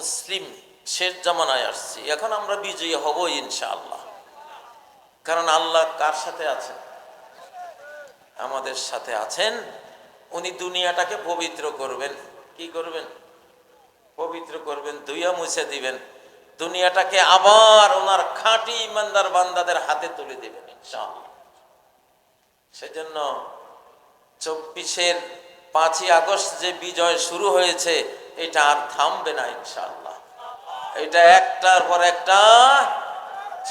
মুসলিম শেষ জামানায় আসছি, এখন আমরা বিজয়ী হব ইনশাআল্লাহ। কারণ আল্লাহ কার সাথে আছেন? আমাদের সাথে আছেন। উনি দুনিয়াটাকে পবিত্র করবেন। কি করবেন? পবিত্র করবেন, ধুইয়া মুছে দিবেন। দুনিয়াটাকে আবার ওনার খাঁটি ইমানদার বান্দাদের হাতে তুলে দিবেন ইনশাআল্লাহ। সেজন্য 5ই আগস্ট যে বিজয় শুরু হয়েছে, এটা আর থামবে না ইনশাআল্লাহ। এটা একটার পর একটা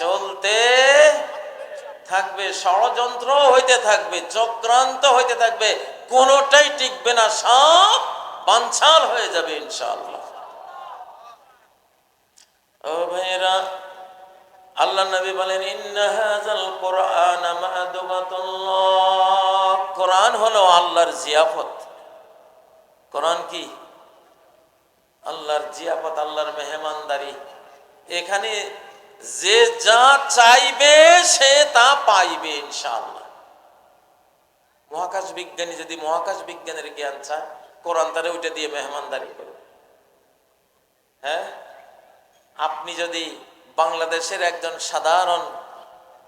চলতে থাকবে, ষড়যন্ত্র হইতে থাকবে, চক্রান্ত হইতে থাকবে, কোনোটাই টিকবে না, সব বানচাল হয়ে যাবে ইনশাআল্লাহ। ও ভাইরা, আল্লাহ নবী বলেন, ইন্না হাযাল কুরআন মা'দুবাতুল্লাহ। কোরআন হলো আল্লাহর জিয়াফত। কোরআন কি? আল্লাহর জিয়াফত, আল্লাহর মেহমানদারি। এখানে যে যা চাইবে সে তা পাইবে ইনশাআল্লাহ। মহাকাশ বিজ্ঞানী যদি মহাকাশ বিজ্ঞানের জ্ঞান চায়, কোরআন তারে ওইটা দিয়ে মেহমানদারি করবে। হ্যাঁ, আপনি যদি বাংলাদেশের একজন সাধারণ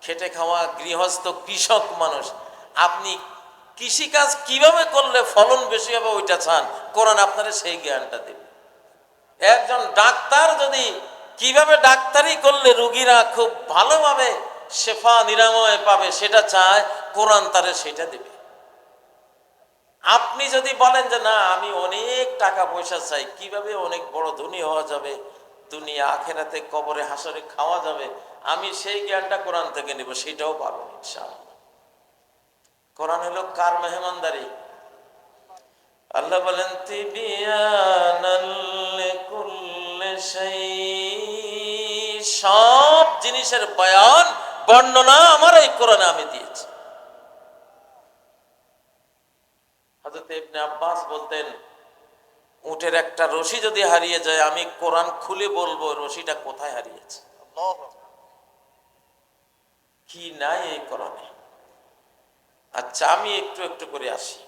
খেটে খাওয়া গৃহস্থ কৃষক মানুষ, আপনি কৃষিকাজ কিভাবে করলে ফলন বেশি হবে ওইটা চান, কোরআন আপনারা সেই জ্ঞানটা দেবে। একজন ডাক্তার যদি কিভাবে ডাক্তারি করলে রোগীরা খুব ভালোভাবে শেফা নিরাময় পাবে সেটা চায়, কোরআন তারে সেটা দেবে। আপনি যদি বলেন যে না, আমি অনেক টাকা পয়সা চাই, কিভাবে অনেক বড় ধনী হওয়া যাবে, দুনিয়া আখেরাতে কবরে হাসরে খাওয়া যাবে, আমি সেই জ্ঞানটা কোরআন থেকে নিব, সেটাও পাবেন ইনশাআল্লাহ। কোরআন হলো কার মেহমানদারি? আল্লাহ বলেন, তিবিয়ানাল লিকুল্লি শাই। সব জিনিসের বয়ান, বর্ণনা আমার এই কোরআনে আমি দিয়েছি। হযরত ইবনে আব্বাস বলতেন, উটের একটা রশি যদি হারিয়ে যায়, আমি কোরআন খুলে বলবো রশিটা কোথায় হারিয়েছে, কি নাই এই কোরআনে। আচ্ছা, আমি একটু একটু করে আসি।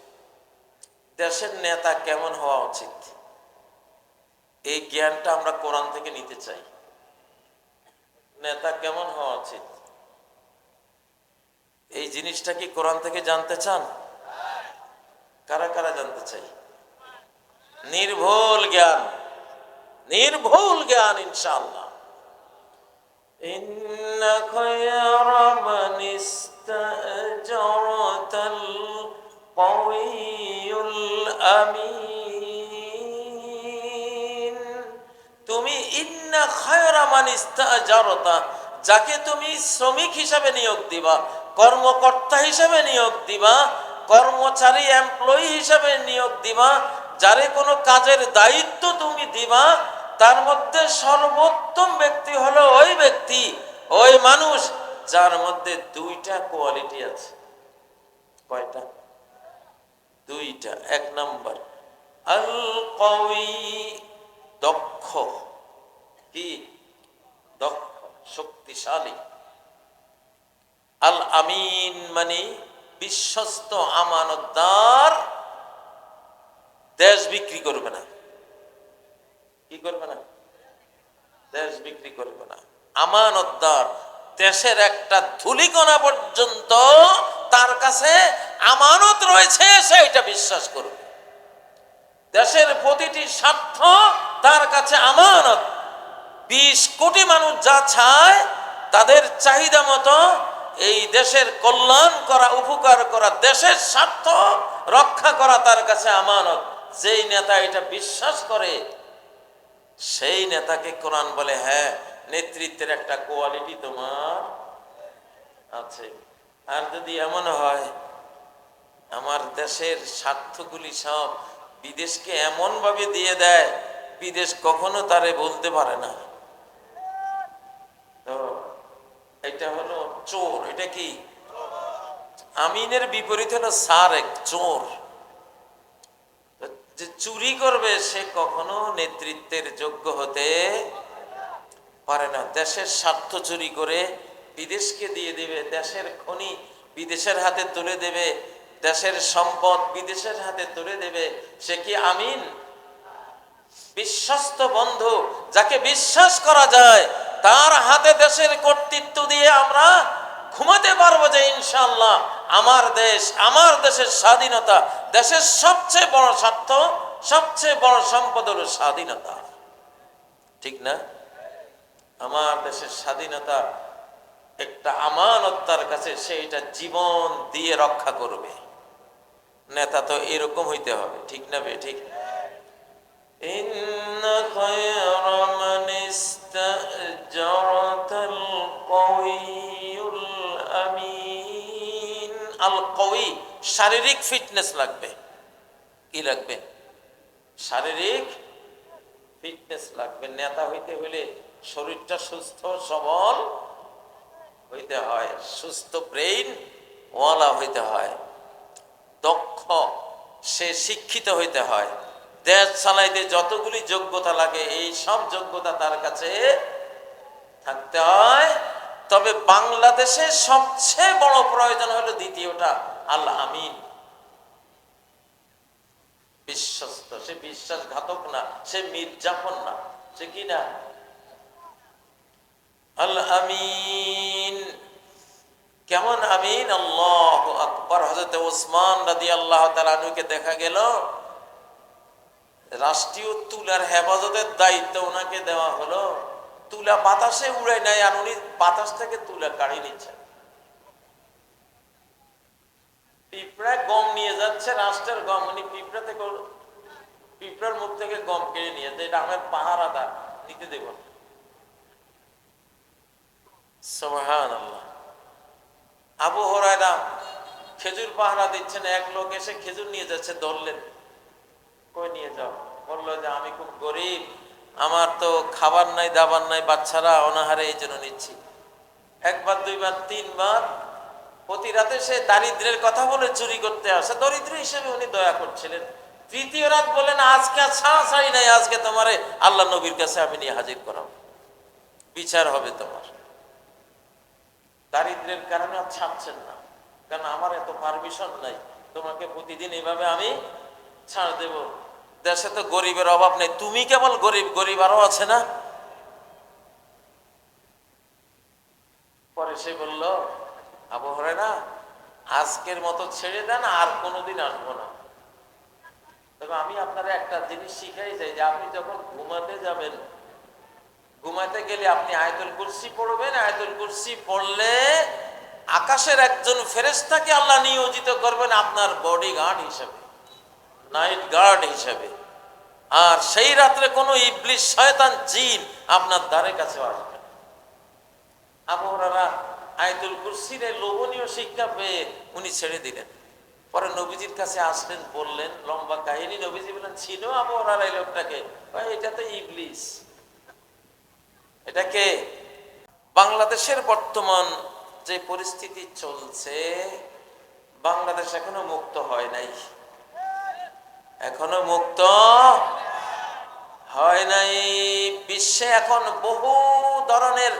দেশের নেতা কেমন হওয়া উচিত, এই জ্ঞানটা আমরা কোরআন থেকে নিতে চাই। নেতা কেমন হওয়া উচিত, এই জিনিসটা কি কোরআন থেকে জানতে চান? কারা কারা জানতে চাই? নির্ভুল জ্ঞান, নির্ভুল জ্ঞান ইনশাআল্লাহ। ইন্না খায়রা মান ইসতাজারাতাল কাওয়িয়ুল আমিন। তুমি ইন্না খায়রা মান ইসতাজারাতা, যাকে তুমি শ্রমিক হিসাবে নিয়োগ দিবা, কর্মকর্তা হিসাবে নিয়োগ দিবা, কর্মচারী এমপ্লয়ি হিসাবে নিয়োগ দিবা, যারে কোনো কাজের দায়িত্ব তুমি দিবা, তার মধ্যে সর্বোত্তম ব্যক্তি হলো ওই ব্যক্তি, ওই মানুষ যার মধ্যে দুইটা কোয়ালিটি আছে। কয়টা? দুইটা। এক নাম্বার আল কওয়ি, দক্ষ। কি? দক্ষ, শক্তিশালী। আল আমিন মানে বিশ্বস্ত, আমানতদার। দেশ বিক্রি করবে না। কি করবে না? দেশ বিক্রি করবে না। আমানতদার, দেশের একটা ধূলিকণা পর্যন্ত তার কাছে আমানত রয়েছে, সেটা বিশ্বাস করবে। দেশের প্রতিটি স্বার্থ তার কাছে আমানত। 20 কোটি মানুষ যা চায়, তাদের চাহিদা মতো এই দেশের কল্যাণ করা, উপকার করা, দেশের স্বার্থ রক্ষা করা তার কাছে আমানত। যেই নেতা এটা বিশ্বাস করে, সেই নেতাকে কোরআন বলে, হ্যাঁ, নেতৃত্বের একটা কোয়ালিটি তোমার আছে। আর যদি এমন হয় আমার দেশের স্বার্থগুলি সব বিদেশকে এমন ভাবে দিয়ে দেয়, বিদেশ কখনো তারে বলতে পারে না, তো এটা হলো চোর। এটা কি? আমিনের বিপরীত হলো সারেক, চোর। যে চুরি করবে সে কখনো নেতৃত্বের যোগ্য হতে পারে না। দেশের স্বার্থ চুরি করে বিদেশকে দিয়ে দেবে, দেশের খনি বিদেশের হাতে তুলে দেবে, দেশের সম্পদ বিদেশের হাতে তুলে দেবে, সে কি আমিন? বিশ্বস্ত বন্ধু, যাকে বিশ্বাস করা যায়, তার হাতে দেশের কর্তৃত্ব দিয়ে আমরা ঘুমাতে পারবো যে ইনশাআল্লাহ আমার দেশ, আমার দেশের স্বাধীনতা, দেশের সবচেয়ে বড় স্বার্থ, সবচেয়ে বড় সম্পদ হলো স্বাধীনতা। ঠিক না? আমার দেশের স্বাধীনতা একটা আমানত তার কাছে, সে এটা জীবন দিয়ে রক্ষা করবে। নেতা তো এরকম হইতে হবে, ঠিক না বে ঠিক? ইন্না খায়রা মান ইস্তাজারাতাল কওয়িয়ুল আমিন। আল কওয়ি, শারীরিক ফিটনেস লাগবে। কি লাগবে? শারীরিক ফিটনেস লাগবে। নেতা হইতে হলে শরীরটা সুস্থ সবল হইতে হয়, সুস্থ ব্রেইন ওয়ালা হইতে হয়, দক্ষ, সে শিক্ষিত হইতে হয়, দেশ চালাইতে যতগুলি যোগ্যতা লাগে এই সব যোগ্যতা তার কাছে থাকতে হয়। তবে বাংলাদেশে সবচেয়ে বড় প্রয়োজন হলো দ্বিতীয়টা, আল আমিন, বিশ্বস্ত। সে বিশ্বাসঘাতক না, সে মির্জাফর না, সে কি না? আল আমিন। কেমন আমিন? আল্লাহু আকবার। হযরত ওসমান রাদিয়াল্লাহু তাআলা আনহুকে দেখা গেল রাষ্ট্রীয় তুলার হেফাজতের দায়িত্ব ওনাকে দেওয়া হলো। তুলা বাতাসে উড়ে নাই, আর উনি বাতাস থেকে তুলা কাড়ি নিচ্ছেন। পিঁপড়া গম নিয়ে যাচ্ছে, রাষ্ট্রের গম, উনি পিঁপড়া থেকে, পিঁপড়ার মুখ থেকে গম কেড়ে নিয়ে যাচ্ছে। এটা আমার পাহারাদার, নিতে দেব না। সুবহানাল্লাহ। আবু হুরায়রা খেজুর পাহারা দিচ্ছেন, এক লোক এসে খেজুর নিয়ে যাচ্ছে, ধরলেন, কই নিয়ে যাও? বললো যে আমি খুব গরিব, আমার তো খাবার নাই, দাবার নাই, বাচ্চারা অনাহারে, এই জন্য নিচ্ছি। একবার, দুইবার, তিনবার, প্রতি রাতে সে দারিদ্রের কথা বলে চুরি করতে আসে। দরিদ্র হিসেবে উনি দয়া করছিলেন। তৃতীয় রাত বলেন, আজকে আর ছাড়াছাড়ি নাই, আজকে তোমারে আল্লাহ নবীর কাছে আমি নিয়ে হাজির করাবো, বিচার হবে তোমার। দারিদ্রের কারণে আর ছাড়ছেন না, কারণ আমার এত পারমিশন নাই, তোমাকে প্রতিদিন এইভাবে আমি ছাড় দেব। দেশে তো গরিবের অভাব নেই, তুমি কেবল গরিব, গরিব আরো আছে না? পরে সে বলল, আবু হুরায়রা আজকের মতো ছেড়ে দেন, আর কোনোদিন আসবো না। তবে আমি আপনারা একটা জিনিস শিখাই যাই, যে আপনি যখন ঘুমাতে যাবেন, ঘুমাতে গেলে আপনি আয়াতুল কুরসি পড়বেন। আয়াতুল কুরসি পড়লে আকাশের একজন ফেরেশতাকে আল্লাহ নিয়োজিত করবেন আপনার বডিগার্ড হিসেবে, নাইট গার্ড হিসেবে। আর সেই রাত্রে কোনো ইবলিস, শয়তান, জিন আপনার দ্বারে কাছে আসবে। আবু হুরায়রা আয়াতুল কুরসির লোভনীয় শিক্ষা পেয়ে উনি ছেড়ে দিলেন। পরে নবীজির কাছে আসলেন, বললেন লম্বা কাহিনী। নবীজি বললেন, ছিল আবু হুরায়রা এই লোকটাকে? এটা তো ইবলিস। এটাকে বাংলাদেশের বর্তমান যে পরিস্থিতি চলছে, বাংলাদেশ এখনো মুক্ত হয় নাই, এখনো মুক্ত হয় নাই। বিশ্বে এখন বহু ধরনের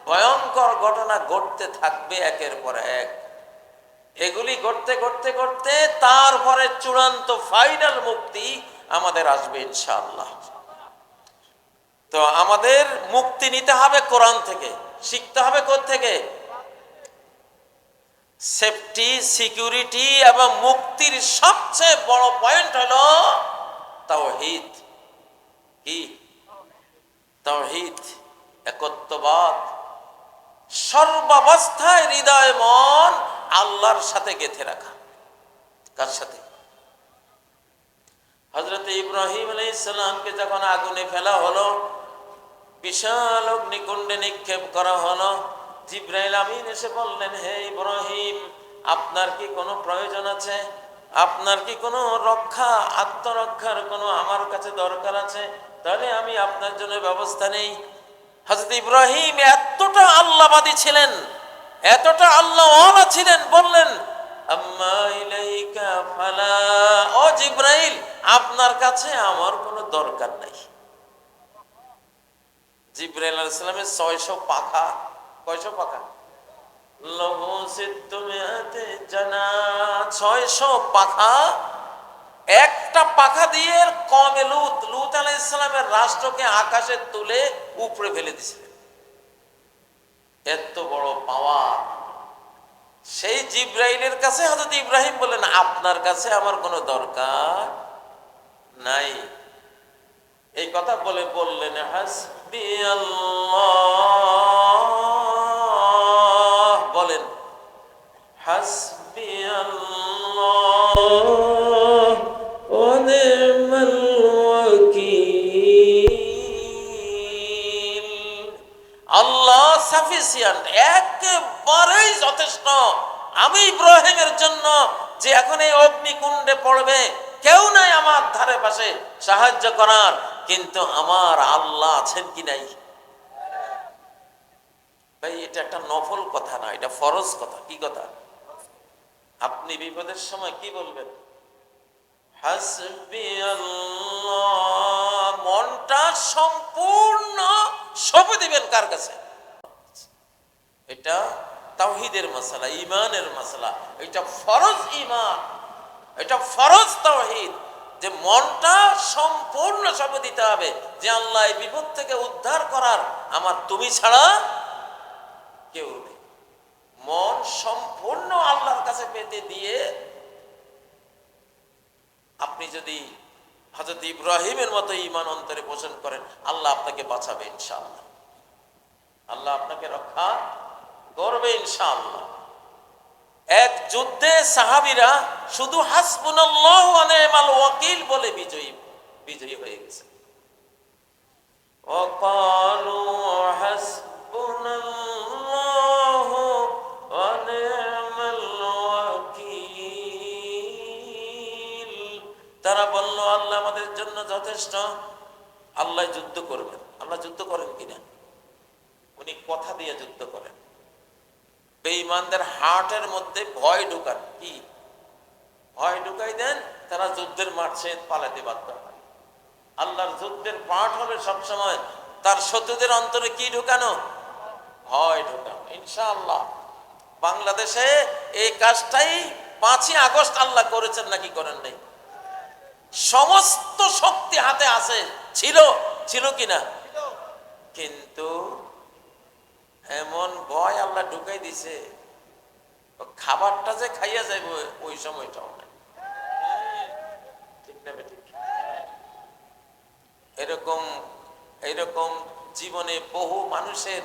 ভয়ঙ্কর ঘটনা ঘটতে থাকবে একের পর এক। এগুলি ঘটতে ঘটতে ঘটতে তারপরে চূড়ান্ত ফাইনাল মুক্তি আমাদের আসবে ইনশাআল্লাহ। তো আমাদের মুক্তি নিতে হবে কোরআন থেকে, শিখতে হবে কোত্থেকে? সেফটি, সিকিউরিটি এবং মুক্তির সবচেয়ে বড় পয়েন্ট হলো তাওহীদ। কি? তাওহীদ, একত্ববাদ। সর্বাবস্থায় হৃদয় মন আল্লাহর সাথে গেঁথে রাখা। কার সাথে? হযরত ইব্রাহিম আলাইহিস সালামকে যখন আগুনে ফেলা হলো, বিশাল অগ্নিকুণ্ডে নিক্ষেপ করা হলো, জিবরাইল আমিন এসে বললেন, হে ইব্রাহিম, আপনার কি কোনো প্রয়োজন আছে? আপনার কি কোনো রক্ষা, আত্মরক্ষার কোনো আমার কাছে দরকার আছে? তাহলে আমি আপনার জন্য ব্যবস্থা নেই। হযরত ইব্রাহিম এতটা আল্লাহবাদী ছিলেন, এতটা আল্লাহওয়ালা ছিলেন, বললেন, আম্মা ইলাইকা ফালা, ও জিবরাইল, আপনার কাছে আমার কোনো দরকার নাই। জিবরাইল আলাইহিস সালামের 600 পাখা। কয়শো পাখা? লহু সিদ্দুমিয়াতে জানাত, 600 পাখা একটা পাখা দিয়ে কমে লুত লুত আলাইহিস সালামের রাষ্ট্রকে আকাশে তুলে উপরে ফেলে দিয়েছিলেন। এত বড় পাওয়ার সেই জিব্রাইলের কাছে হযরত ইব্রাহিম বললেন, আপনার কাছে আমার কোনো দরকার নাই। এই কথা বলে বললেন, হাসবি আল্লাহ, বলেন হাসবি আল্লাহ ওয়া নি'মাল ওয়াকিল। আল্লাহ সাফিসিয়েন্ট, একেবারেই যথেষ্ট আমি ইব্রাহিমের জন্য, যে এখন এই অগ্নিকুণ্ডে পড়বে, কেউ নাই আমার ধারে পাশে সাহায্য করার, কিন্তু আমার আল্লাহ আছেন কি নাই? ভাই এটা একটা নফল কথা না, এটা ফরজ কথা। কি কথা? আপনি বিপদের সময় কি বলবেন? হাসবি আল্লাহ। মনটা সম্পূর্ণ সঁপে দিবেন কার কাছে? এটা তাওহীদের মাসালা, ঈমানের মাসালা, এটা ফরজ ঈমান, এটা ফরজ তাওহীদ, যে মনটা সম্পূর্ণ সঁপে দিতে হবে যে আল্লাহ এই বিপদ থেকে উদ্ধার করার আমার তুমি ছাড়া কেউ নেই। মন সম্পূর্ণ আল্লাহর কাছে পেতে দিয়ে আপনি যদি হযরত ইব্রাহিমের মতো ঈমান অন্তরে পোষণ করেন, আল্লাহ আপনাকে বাঁচাবে ইনশাআল্লাহ, আল্লাহ আপনাকে রক্ষা করবে ইনশাআল্লাহ। এক যুদ্ধে সাহাবীরা শুধু হাসবুনাল্লাহু ওয়া নি'মাল ওয়াকিল বলে বিজয়ী হয়ে গেছে। ওয়াকালু হাসবুনাল্লাহু ওয়া নি'মাল ওয়াকিল। তারা বলল, আল্লাহ আমাদের জন্য যথেষ্ট, আল্লাহ যুদ্ধ করবেন। আল্লাহ যুদ্ধ করেন কিনা? উনি কথা দিয়ে যুদ্ধ করেন। বেঈমানদের হার্টের মধ্যে ভয় ঢুকান। কি ভয় ঢুকাই দেন, তারা যুদ্ধের মাঠ ছেড়ে পালাতে বাধ্য হয়। আল্লাহর যুদ্ধের পাঠ হবে সবসময় তার শত্রুদের অন্তরে কি ঢুকানো? ভয় ঢুকানো। ইনশাআল্লাহ বাংলাদেশে এই কাজটাই 5ই আগস্ট আল্লাহ করেছেন নাকি করেন নাই? সমস্ত শক্তি হাতে আছে, ছিল কিনা? কিন্তু এমন ভয় আল্লাহ ঢুকাই দিছে, খাবারটা যে খাইয়া যাইব ওই সময়টাও নাই। ঠিক না বেঠিক? এরকম জীবনে বহু মানুষের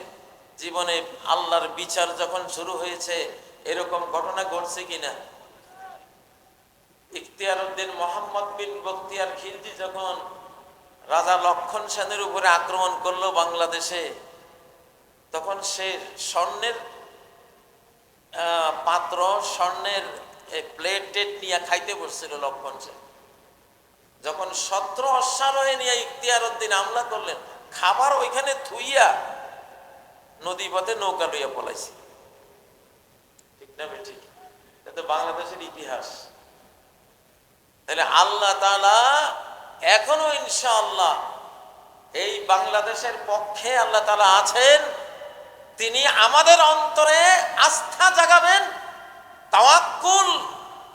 জীবনে আল্লাহর বিচার যখন শুরু হয়েছে, এরকম ঘটনা ঘটছে কিনা? ইখতিয়ার উদ্দিন মোহাম্মদ বিন বখতিয়ার খিলজি যখন রাজা লক্ষণ সেনের উপরে আক্রমণ করলো বাংলাদেশে, তখন সে স্বর্ণের পাত্র, স্বর্ণের প্লেট নিয়ে খাইতে বসছিল লক্ষণ সেন। যখন 17 অশ্বারোহী নিয়ে ইখতিয়ার উদ্দিন হামলা করলেন, খাবার ওইখানে থুইয়া নদী পথে নৌকা লইয়া পলাইছে। ঠিক না ঠিক? এটা বাংলাদেশের ইতিহাস। তাহলে আল্লাহ তাআলা এখনো ইনশাআল্লাহ এই বাংলাদেশের পক্ষে আল্লাহ তাআলা আছেন। তিনি আমাদের অন্তরে আস্থা জাগাবেন, তাওয়াক্কুল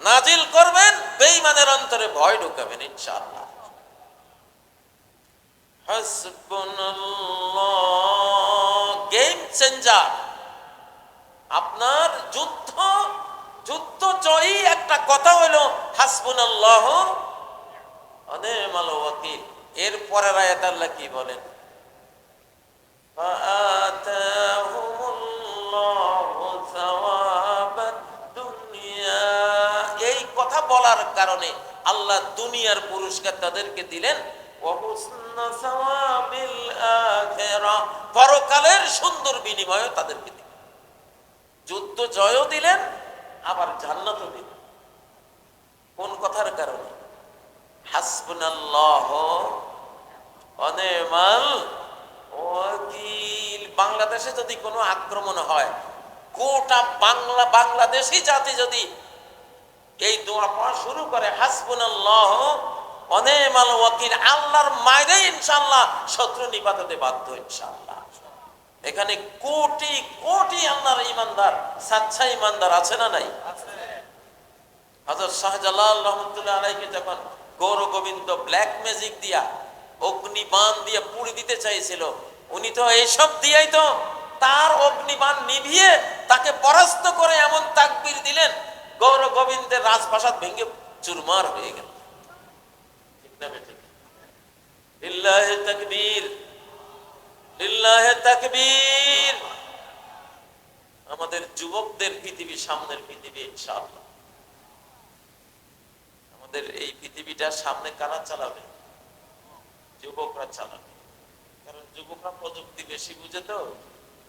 নাজিল করবেন, বেঈমানের অন্তরে ভয় ঢুকাবেন ইনশাআল্লাহ। হাসবুনাল্লাহ গেম চেঞ্জার। আপনার যুদ্ধ জয়ী একটা কথা হলো হাসবুনাল্লাহ ওয়া নি'মাল ওয়াকিল। এর পরের আয়াত আল্লাহ কি বলেন? এই কথা বলার কারণে আল্লাহ দুনিয়ার পুরস্কার তাদেরকে দিলেন, পরকালের সুন্দর বিনিময় তাদেরকে দিলেন। যুদ্ধ জয়ও দিলেন, আবার জান্নাতও দিলেন। কোন কথার কারণে? হাসবুনাল্লাহ ওয়া নি'মাল ওয়াকিল। বাংলাদেশে যদি কোনো আক্রমণ হয়, গোটা বাংলাদেশি জাতি যদি এই দোয়া পড়া শুরু করে, হাসবুনাল্লাহ ওয়া নি'মাল ওয়াকিল, আল্লাহর মাইরে ইনশাআল্লাহ শত্রু নিপাত হতে বাধ্য ইনশাআল্লাহ। এখানে কোটি কোটি আল্লাহর ঈমানদার, সাচ্চা ঈমানদার আছে না নাই? হযরত শাহজালাল রহমতুল্লাহ আলাইহি যখন গৌর গোবিন্দ ব্ল্যাক ম্যাজিক দিয়া অগ্নিবাণ দিয়ে পুড়ি দিতে চাইছিল, উনি তো এইসব দিয়েই তো তার অগ্নিবাণ নিভিয়ে তাকে পরাস্ত করে এমন তাকবীর দিলেন, গৌর গোবিন্দের রাজপ্রাসাদ ভেঙে চুরমার হয়ে গেল। ঠিক না বেঠিক? লিল্লাহি তাকবীর, লিল্লাহি তাকবীর। আমাদের যুবকদের পৃথিবী, সামনের পৃথিবী ইনশাআল্লাহ। আমাদের এই পৃথিবীটা সামনে কারা চালাবে? যুবকরা চালাবে। কারণ যুবকরা প্রযুক্তি বেশি বুঝে, তো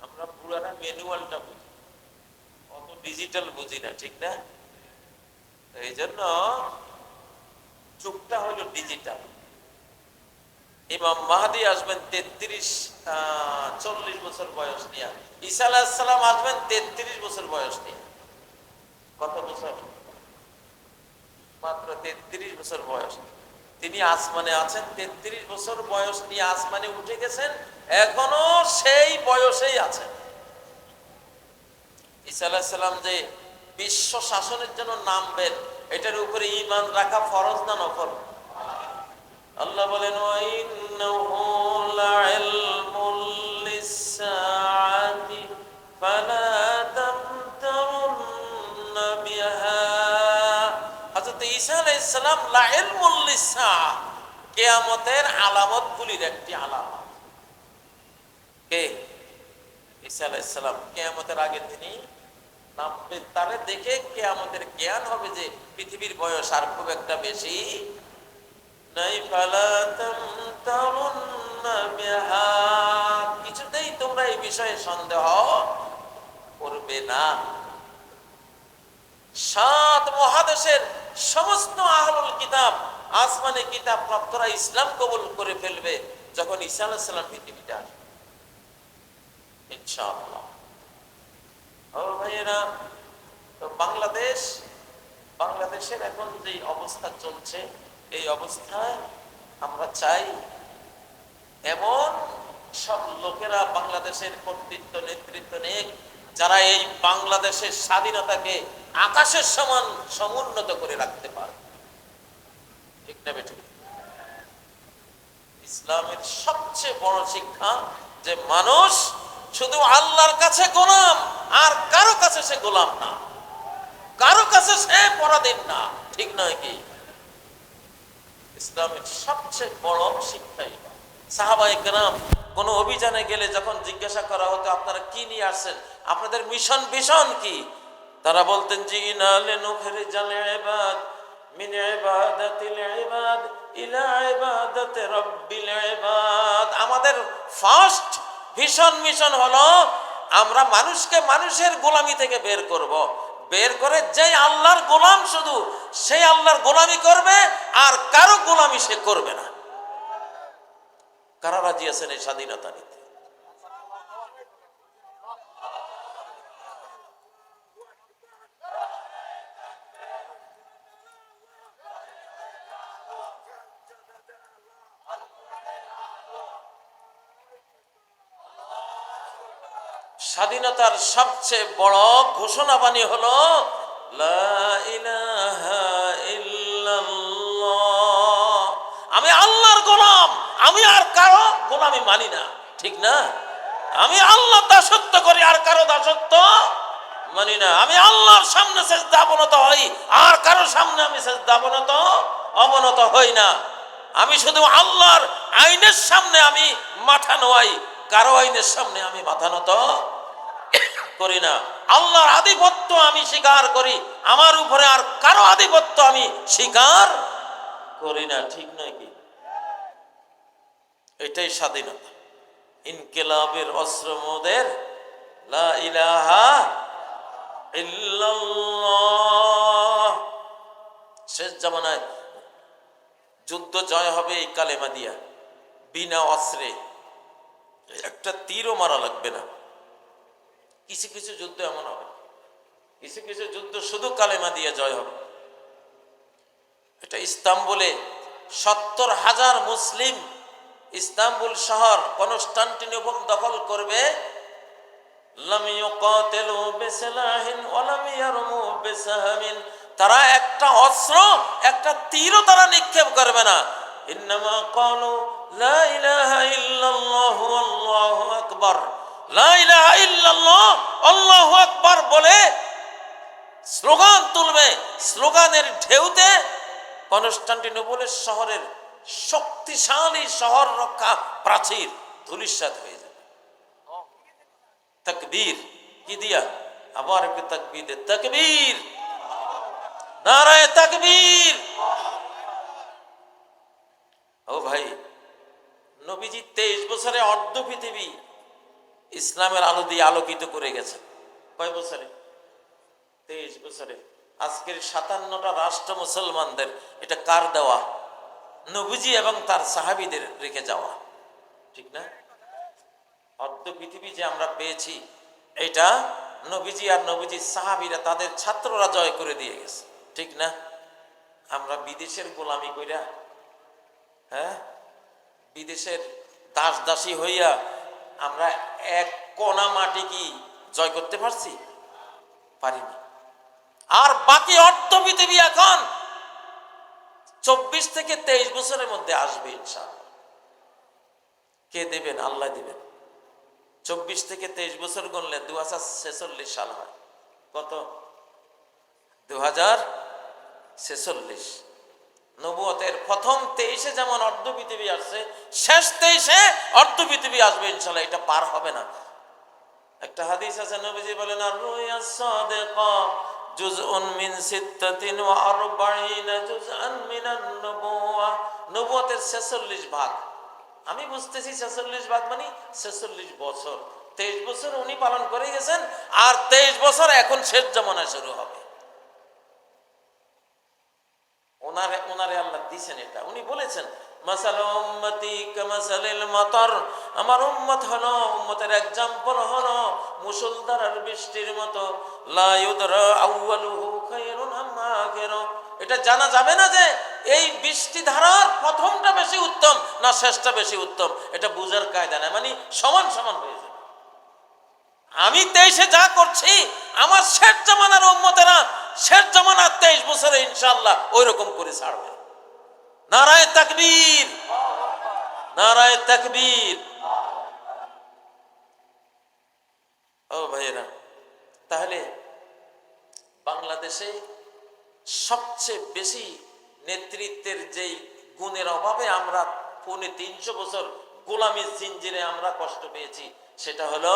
আমরা পুরানা ম্যানুয়ালটা বুঝি, অত ডিজিটাল বুঝি না। ঠিক না? এই জন্য যুগটা হলো ডিজিটাল। ইমাম মাহদী আসবেন 40 বছর বয়স নিয়ে, ঈসা আলাইহিস সালাম আসবেন 33 বছর বয়স নিয়ে। কত বছর? মাত্র 33 বছর বয়স। তিনি আসমানে আছেন, 33 বছর বয়স নিয়ে আসমানে উঠে গেছেন, এখনো সেই বয়সেই আছেন। ঈসা আলাইহিস সালাম যে বিশ্ব শাসনের জন্য নামবেন, এটার উপরে ঈমান রাখা ফরজ না নফল? আল্লাহ বলেন ওয়াইন্নাহু লাইলমুল লিসসাআতি ফালা তামতারুন্না বিহা। হযরত ঈসা আলাইহিস সালাম লাইলমুল লিসসাআ, কিয়ামতের আলামতগুলির একটি আলামত। কে? ঈসা আলাইহিস সালাম কিয়ামতের আগে তিনি নামবেন, তারে দেখে কিয়ামতের জ্ঞান হবে যে পৃথিবীর বয়স আর খুব একটা বেশি নাই। ফালা তামতারুন্না বিহা, কিছুতেই তোমরা এই বিষয়ে সন্দেহ করবে না। 7 মহাদেশের সমস্ত আহলুল কিতাব, আসমানে কিতাব প্রাপ্তরা ইসলাম কবুল করে ফেলবে যখন ঈসা আলাইহিস সালাম পৃথিবীতে আসবে ইনশাআল্লাহ। ও ভাইয়েরা, তো বাংলাদেশের এখন যে অবস্থা চলছে, এই অবস্থায় আমরা চাই এমন সব লোকেরা বাংলাদেশের কর্তৃত্ব নেতৃত্ব নেক, যারা এই বাংলাদেশের স্বাধীনতাকে আকাশের সমান সমুন্নত করে রাখতে পারে। ঠিক না বেঠিক? ইসলামের সবচেয়ে বড় শিক্ষা যে মানুষ শুধু আল্লাহর কাছে গোলাম, আর কারো কাছে সে গোলাম না, কারো কাছে সে পরাধীন না। ঠিক নয় কি? ইসলামের সবচেয়ে বড় শিক্ষাই। সাহাবায়ে কেরাম কোন অভিযানে গেলে যখন জিজ্ঞাসা করা হতো আপনারা কি নিয়ে আসছেন, আপনাদের মিশন ভিশন কি, তারা বলতেন জি ইনা লিনুখরিজাল ইবাদ মিন ইবাদাতিল ইবাদ ইলা ইবাদাতি রাব্বিল ইবাদ। আমাদের ফার্স্ট ভিশন মিশন হলো আমরা মানুষকে মানুষের গোলামি থেকে বের করব, বের করে যে আল্লাহর গোলাম শুধু সেই আল্লাহর গোলামি করবে, আর কারো গোলামি সে করবে না। কারা রাজি আছেন এই স্বাধীনতা নিতে? স্বাধীনতার সবচেয়ে বড় ঘোষণাবাণী হলো লা ইলাহা ইল্লাল্লাহ, আমি আল্লাহর গোলাম, আমি আর কারো গোলামি মানি না। ঠিক না? আমি আল্লাহর দাসত্ব করি, আর কারো দাসত্ব মানি না। আমি আল্লাহর সামনে সিজদা অবনত হই, আর কারো সামনে আমি সিজদা অবনত হই না। আমি শুধু আল্লাহর আইনের সামনে আমি মাথা নোয়াই, কারো আইনের সামনে আমি মাথা নত করি না। আল্লাহর আধিপত্য আমি স্বীকার করি, আমার উপরে আর কারো আধিপত্য আমি স্বীকার করি না। ঠিক নয় কি? এটাই স্বাধীনতা। ইনকিলাবের অস্ত্র মোদের লা ইলাহা ইল্লাল্লাহ। শেষ জামানায় যুদ্ধ জয় হবে এই কালেমা দিয়া, বিনা অস্ত্রে একটা তীরও মারা লাগবে না। কিছু কিছু যুদ্ধ এমন হবে, কিছু কিছু যুদ্ধ শুধু কালেমা দিয়ে জয় হবে। এটা ইস্তাম্বুলে 70,000 মুসলিম ইস্তাম্বুল শহর কনস্টান্টিনোপল দখল করবে। লাম ইউকাতিলু বিসলাহিন ওয়া লাম ইয়ারমু বিসাহামিন তারা একটা অস্ত্র, একটা তীরও তারা নিক্ষেপ করবে না। ইন্নামা ক্বালু লা ইলাহা ইল্লাল্লাহু আল্লাহু আকবার, লা ইলাহা ইল্লাল্লাহ আল্লাহু আকবার বলে স্লোগান তুলবে। স্লোগানের ঢেউতে কনস্টান্টিনোপলের শহরের শক্তিশালী শহর রক্ষা প্রাচীর ধূলিসাৎ হয়ে যাবে। তাকবীর কি দিয়া? আবার একটু তাকবীর দে, তাকবীর, নারায়ে তাকবীর। ও ভাই, নবীজি 23 বছরে অর্ধ পৃথিবী ইসলামের আলো দিয়ে আলোকিত করে গেছেন। কয় বছরে? 23 বছরে। আজকের 57টা রাষ্ট্র মুসলমানদের, এটা কার দেওয়া? নবীজি এবং তার সাহাবীদের রেখে যাওয়া, ঠিক না? অর্ধ পৃথিবী যে আমরা পেয়েছি, এটা নবীজি আর নবীজির সাহাবীরা তাদের ছাত্ররা জয় করে দিয়ে গেছে, ঠিক না? আমরা বিদেশের গোলামি কইরা, হ্যাঁ, বিদেশের দাস দাসী হইয়া আমরা এক কণা মাটি কি জয় করতে পারছি? পারিনি। আর বাকি অর্ধ পৃথিবী এখন 24 থেকে 23 বছরের মধ্যে আসবে ইনশাআল্লাহ। কে দেবেন? আল্লাহ দিবেন। 24 থেকে 23 বছর গণলে 2046 সাল হয়। কত? 2046। নবুয়তের প্রথম 23-এ যেমন অর্ধ পৃথিবী আসছে, শেষ 23-এ অর্ধ পৃথিবী আসবে ইনশাআল্লাহ। এটা পার হবে না। একটা হাদিস আছে, নবীজি বলেন, আর রুয়া সাদিকা জুজউন মিন 46 জুজআন মিনান নবুওয়াহ। নবুয়তের 46 ভাগ। আমি বুঝতেছি 46 ভাগ মানে 46 বছর। 23 বছর উনি পালন করে গেছেন, আর 23 বছর এখন শেষ জামানা শুরু হবে। ওনারে আল্লাহ দিয়েছেন এটা। উনি বলেছেন, মাসালু উম্মতি কামাসালিল মাতার, আমার উম্মত হলো, উম্মতের এক্সাম্পল হলো মুষলধারার বৃষ্টির মতো। লা ইউদরা আউয়ালুহু খায়রুন আম আখিরু। এটা জানা যাবে না যে এই বৃষ্টি ধারার প্রথমটা বেশি উত্তম না শেষটা বেশি উত্তম। এটা বুঝার কায়দা না, মানে সমান সমান হয়ে যাবে। আমি 23-এ যা করছি, আমার শেষ জামানার উম্মতেরা শেষ জামানার 23 বছরে ইনশাআল্লাহ ওই রকম করে ছাড়বে। নারায়ে তাকবীর, নারায়ে তাকবীর। ও ভাইয়েরা, তাহলে বাংলাদেশে সবচেয়ে বেশি নেতৃত্বের যেই গুণের অভাবে আমরা 350 বছর গোলামির জিঞ্জিরে আমরা কষ্ট পেয়েছি, সেটা হলো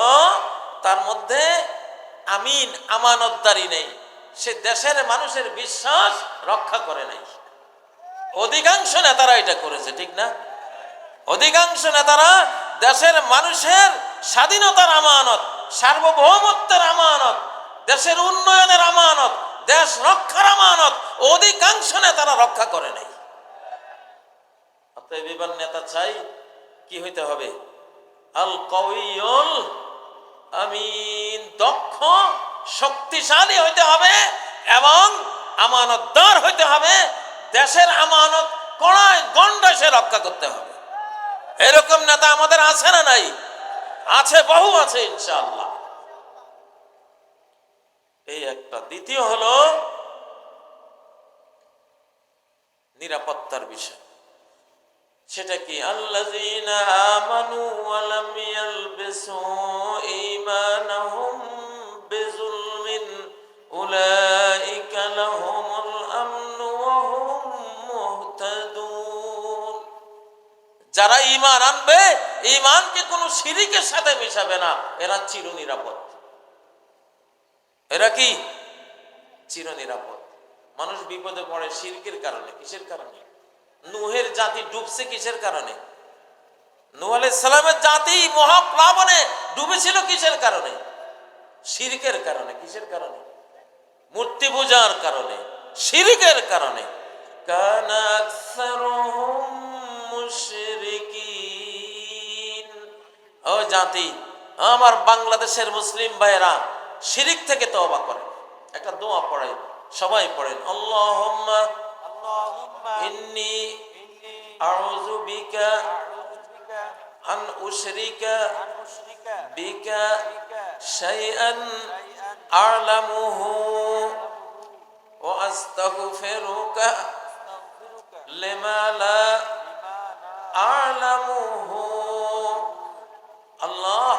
তার মধ্যে আমিন, আমানতদারি নেই। সে দেশের মানুষের বিশ্বাস রক্ষা করে নাই। অধিকাংশ নেতারা এটা করেছে, ঠিক না? অধিকাংশ নেতারা দেশের মানুষের স্বাধীনতার আমানত, সার্বভৌমত্বের আমানত, দেশের উন্নয়নের আমানত, দেশ রক্ষার আমানত অধিকাংশ নেতারা রক্ষা করে নাই। অতএব এবার নেতা চাই কি হইতে হবে? আল কওয়িয়ুল আমিন, দক্ষ শক্তিশালী হইতে হবে এবং আমানতদার হইতে হবে। দেশের আমানত কড়ায় গন্ডায় সে রক্ষা করতে হবে। এরকম নেতা আমাদের আছে না নাই? আছে, বহু আছে ইনশাআল্লাহ। এই একটা। দ্বিতীয় হলো নিরাপত্তার বিষয়। সেটা কি? আল্লাযীনা আমানু ওয়া লাম ইয়ালবিসু ঈমানাহুম বিযুলমিন উলাইকা লাহুমুল আমনু ওয়া হুম মুহতাদুন। যারা ঈমান আনবে, ঈমানকে কোনো শিরকের সাথে মেশাবে না, এরা চিরনিরাপদ। এরা কি? চিরনিরাপদ। মানুষ বিপদে পড়ে শিরকের কারণে। কিসের কারণে? নূহের জাতি ডুবছে কিসের কারণে? নূহ আলাইহিস সালামের জাতি মহাপ্লাবনে ডুবেছিল কিসের কারণে? শিরকের কারণে। কিসের কারণে? মূর্তি পূজার কারণে, শিরকের কারণে। কানা আকসারুহুম মুশরিকিন। ও জাতি, আমার বাংলাদেশের মুসলিম ভাইরা শিরক থেকে তওবা করে। একটা দোয়া পড়ে, সবাই পড়েন, আল্লাহুম্মা ইন্নী আউযু বিকা আন উশরিকা বিকা শাইআন আ'লামুহু ওয়া আস্তাগফিরুকা লিমা লা আ'লামুহু। আল্লাহ,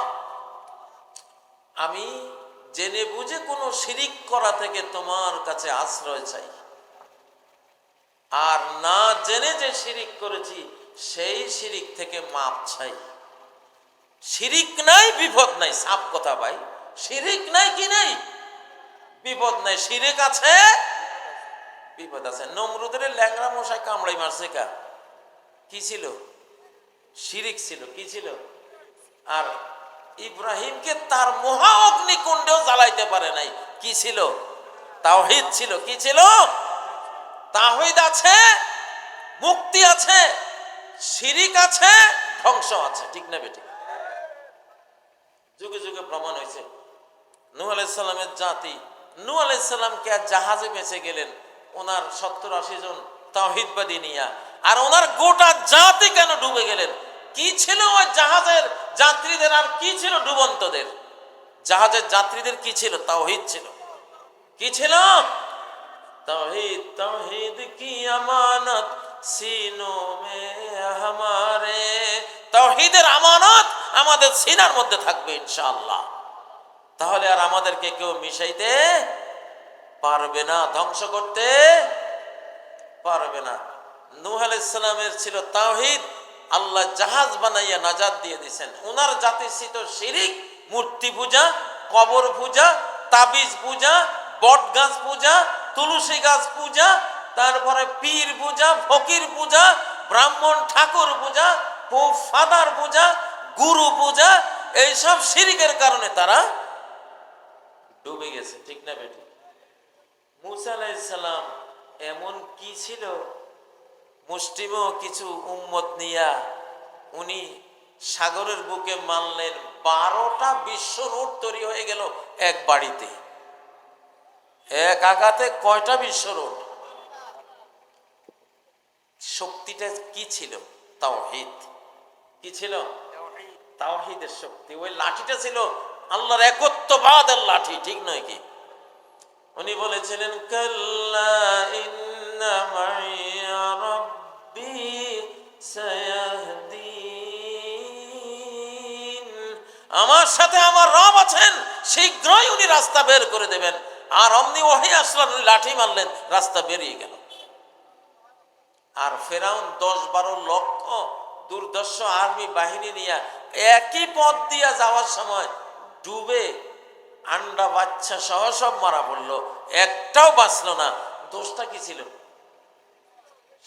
আমি জেনে বুঝে কোনো শিরিক করা থেকে তোমার কাছে আশ্রয় চাই, আর না জেনে যে শিরিক করেছি সেই শিরিক থেকে মাপ চাই। শিরিক নাই বিপদ নাই, সাফ কথা ভাই। শিরিক নাই কি নাই, বিপদ নাই। শিরিক আছে, বিপদ আছে। নমরুদের ল্যাংড়া মশাই কামড়াই মারছে কা? কি ছিল? শিরিক ছিল। কি ছিল? আর ইব্রাহিমকে তার মহা অগ্নিকুণ্ডেও জ্বালাইতে পারে নাই। কি ছিল? তাওহীদ ছিল। কি ছিল? তাওহীদ আছে, মুক্তি আছে। শিরিক আছে, ধ্বংস আছে। ঠিক না বেঠিক? যুগে যুগে প্রমাণ হয়েছে। নূহ আলাইহিস সালামের জাতি, নূহ আলাইহিস সালামকে আর জাহাজে বেঁচে গেলেন ওনার 70-80 জন তাওহীদবাদী নিয়া, আর ওনার গোটা জাতি কেন ডুবে গেলেন? কি ছিল ওই জাহাজের যাত্রীদের, আর কি ছিল ডুবন্তদের? জাহাজের যাত্রীদের কি ছিল? তাওহীদ ছিল। কি ছিল? তাওহীদ। তাওহীদ কি আমানত সিনো মে হামারে। তাওহীদের আমানত আমাদের সিনার মধ্যে থাকবে ইনশাআল্লাহ। তাহলে আর আমাদেরকে কেউ মিশাইতে পারবে না, ধ্বংস করতে পারবে না। নূহ আলাইহিস সালামের ছিল তাওহীদ, আল্লাহ জাহাজ বানাইয়া নাজাত দিয়ে দিয়েছেন। ওনার জাতির ছিল শিরিক, মূর্তি পূজা, কবর পূজা, তাবিজ পূজা, বট গাছ পূজা, তুলসী গাছ পূজা, তারপরে পীর পূজা, ফকির পূজা, ব্রাহ্মণ ঠাকুর পূজা, ফাদার পূজা, গুরু পূজা। এইসব শিরিকের কারণে তারা ডুবে গেছে। ঠিক না বেটি? মূসা আলাইহিস সালাম এমন কি ছিল, মুষ্টিমেয় কিছু উম্মত নিয়া উনি সাগরের বুকে মানলেন। 12টা বিশ্ব রোড তৈরি হয়ে গেল এক বাড়িতে, এক আঘাতে। কয়টা বিশ্ব রোড? শক্তিটা কি ছিল? তাওহীদ। কি ছিল? তাওহীদের শক্তি। ওই লাঠিটা ছিল আল্লাহর একত্ববাদের লাঠি। ঠিক নয় কি? উনি বলেছিলেন, কাল্লা ইন্না মাইয়া রাব্বি সায়াহদিন। আমার সাথে আমার রব আছেন, শীঘ্রই উনি রাস্তা বের করে দেবেন। আর অমনি ওহী আসলেন, উনি লাঠি মারলেন, রাস্তা বেরিয়ে গেল। আর ফেরাউন 10-12 লক্ষ দুর্দর্শ আর্মি বাহিনী নিয়ে একই পথ দিয়ে যাওয়ার সময় ডুবে আন্ডা বাচ্চা সহ সব মারা পড়লো, একটাও বাঁচলো না। দোষটা কি ছিল?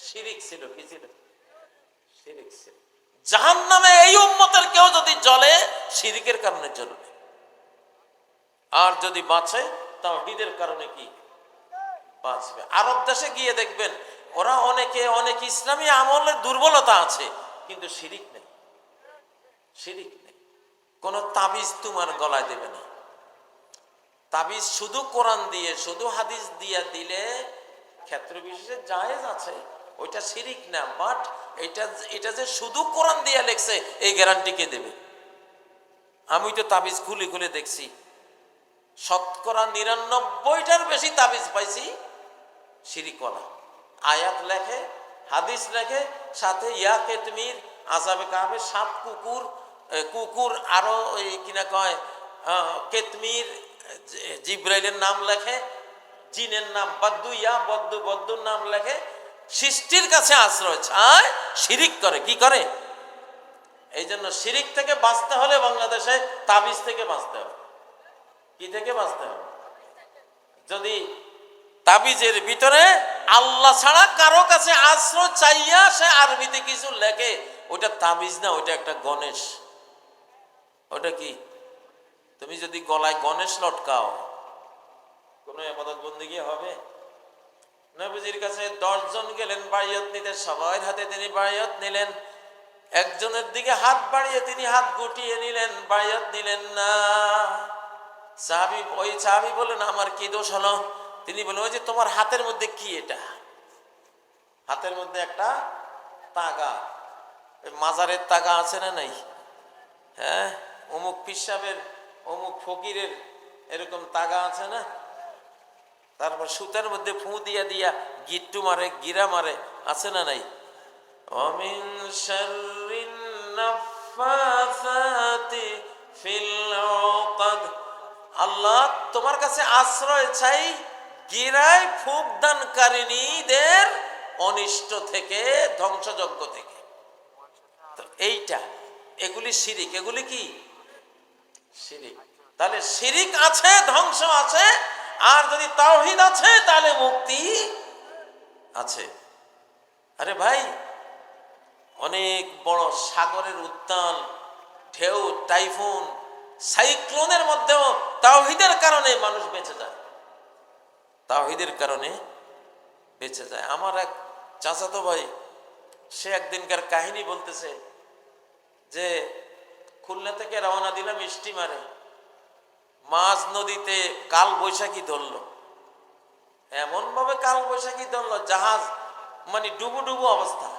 শিরিক ছিল। কি ছিল? শিরিক ছিল। জাহান্নামে এই উম্মতের কেউ যদি জ্বলে, শিরিকের কারণে জ্বলবে। আর যদি বাঁচে, তাওহীদের কারণে কি বাঁচবে। আরব দেশে গিয়ে দেখবেন ওরা অনেকে অনেক ইসলামী আমলের দুর্বলতা আছে, কিন্তু শিরিক নেই। শিরিক নেই। কোন তাবিজ তোমার গলায় দেবে না। তাবিজ শুধু কোরআন দিয়ে, শুধু হাদিস দিয়ে দিলে ক্ষেত্র বিশেষে জায়েজ আছে, ওইটা শিরিক না। বাট এটা যে শুধু কোরআন দিয়ে লেখছে, এই গ্যারান্টি কে দেবে? আমি তো তাবিজ খুলে খুলে দেখছি, শতকরা 99টার বেশি তাবিজ পাইছি শিরিকওয়ালা। আয়াত লেখে, হাদিস লেখে, সাথে ইয়া কেতমির, আযাবে কাহবে, 7 কুকুর, আরো ওই কিনা কয় কেতমির, জিব্রাইলের নাম লেখে, জিনের নাম বদ্দু, ইয়া বদ্দু, বদ্দুর নাম লেখে। সৃষ্টির কাছে আশ্রয় চায়, শিরিক করে। কি করে? এই জন্য শিরিক থেকে বাঁচতে হলে বাংলাদেশে তাবিজ থেকে বাঁচতে হবে। কি থেকে বাঁচতে হবে? যদি তাবিজের ভিতরে আল্লাহ ছাড়া কারো কাছে আশ্রয় চাইয়া সে আরবিতে কিছু লেখে, ওটা তাবিজ না, ওটা একটা গণেশ। ওটা কি? তুমি যদি গলায় গণেশ লটকাও, কোন ইবাদত বন্দেগী হবে? নবীজির কাছে 10 জন গেলেন বাইয়াত নিতে, সবার হাতে তিনি বাইয়াত নিলেন। একজনের দিকে হাত বাড়িয়ে তিনি হাত গুটিয়ে নিলেন, বাইয়াত নিলেন না। ওই সাহাবী বলেন, আমার কি দোষ হলো? তিনি বলেন, ওই যে তোমার হাতের মধ্যে কি? এটা হাতের মধ্যে একটা তাগা, মাজারের তাগা আছে না নাই? হ্যাঁ, অমুক পীর সাহেবের, অমুক ফকিরের এরকম তাগা আছে না? তারপর সুতার মধ্যে ফু দিয়া দিয়া গিট্টু মারে, গিরা মারে, আছে না নাই? অমিন শাররিন নাফাসাতি ফিল উকাদ। আল্লাহ তোমার কাছে আশ্রয় চাই গিরায় ফুক দানকারিনীদের অনিষ্ট থেকে, ধ্বংসযজ্ঞ থেকে। তো এইটা, এগুলি শিরিক। এগুলি কি শিরিক? তাহলে শিরিক আছে, ধ্বংস আছে, আর যদি তাওহীদ আছে তাহলে মুক্তি আছে। আরে ভাই, অনেক বড় সাগরের উত্তাল, ঢেউ, টাইফুন, সাইক্লোনের মধ্যেও তাওহীদের কারণে মানুষ বেঁচে যায়, তাওহীদের কারণে বেঁচে যায়। আমার এক চাচাতো ভাই, সে একদিনকার কাহিনী বলতেছে যে খুলনা থেকে রওনা দিলাম স্টিমারে, মাঝ নদীতে কাল বৈশাখী ধরল, এমন ভাবে কাল বৈশাখী ধরল জাহাজ মানে ডুবু ডুবু অবস্থা।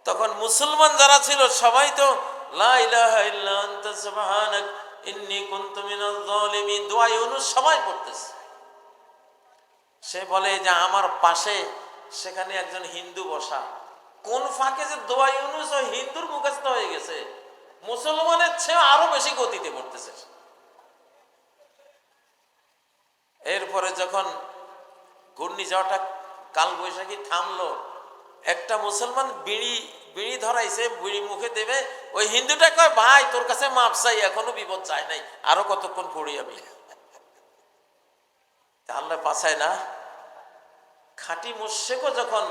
তখন মুসলমান যারা ছিল সবাই তো লা ইলাহা ইল্লা আনতা সুবহানাক ইন্নী কুনতু মিনাজ জালিমিন দোয়া ইউনূস সবাই পড়তেছে। সে বলে যে আমার পাশে সেখানে একজন হিন্দু বসা, কোন ফাঁকে যে দোয়া ইউনূস ও হিন্দুর মুখস্থ হয়ে গেছে, মুসলমানের চেয়ে আরো বেশি গতিতে পড়তেছে। এরপরে যখন ঘূর্ণিঝড়টা কাল বৈশাখী থামলো, একটা মুসলমান বিড়ি বিড়ি ধরাইছে, বিড়ি মুখে দেবে, ওই হিন্দুটা কয় ভাই তোর কাছে মাপ চাই, এখনো বিপদ যায় নাই, আরো কতক্ষণ পড়ি আমি। আল্লাহ বাঁচায় না? খাঁটি মুশরিকও যখন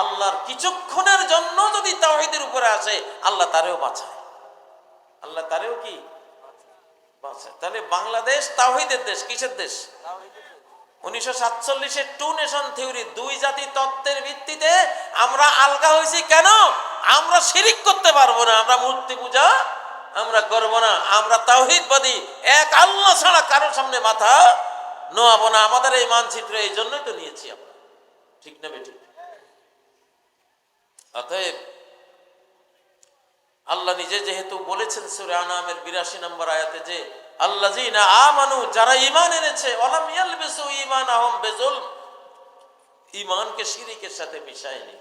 আল্লাহর কিছুক্ষণের জন্য যদি তাওহীদের উপরে আসে, আল্লাহ তারেও বাঁচায়, আল্লাহ তারেও কি বাঁচায়। তাহলে বাংলাদেশ তাওহীদের দেশ। কিসের দেশ? 1947-এর টু নেশন থিওরি, দুই জাতি তত্ত্বের ভিত্তিতে আমরা আলগা হয়েছি। কেন? আমরা শিরিক করতে পারবো না, আমরা মূর্তি পূজা আমরা করব না, আমরা তাওহীদবাদী, এক আল্লাহ ছাড়া কারোর সামনে মাথা নোয়াবো না। আমাদের এই মানচিত্র এই জন্যই তো নিয়েছি আমরা, ঠিক না বেঠিক? অতএব আল্লাহ নিজে যেহেতু বলেছেন সূরা আনামের 82 নম্বর আয়াতে যে আল্লাযীনা আমানু, যারা ঈমান এনেছে, ওয়ালাম ইয়ালবিসু ঈমানাহুম বিযুলম, ঈমানকে শিরকের সাথে মিশায়নি।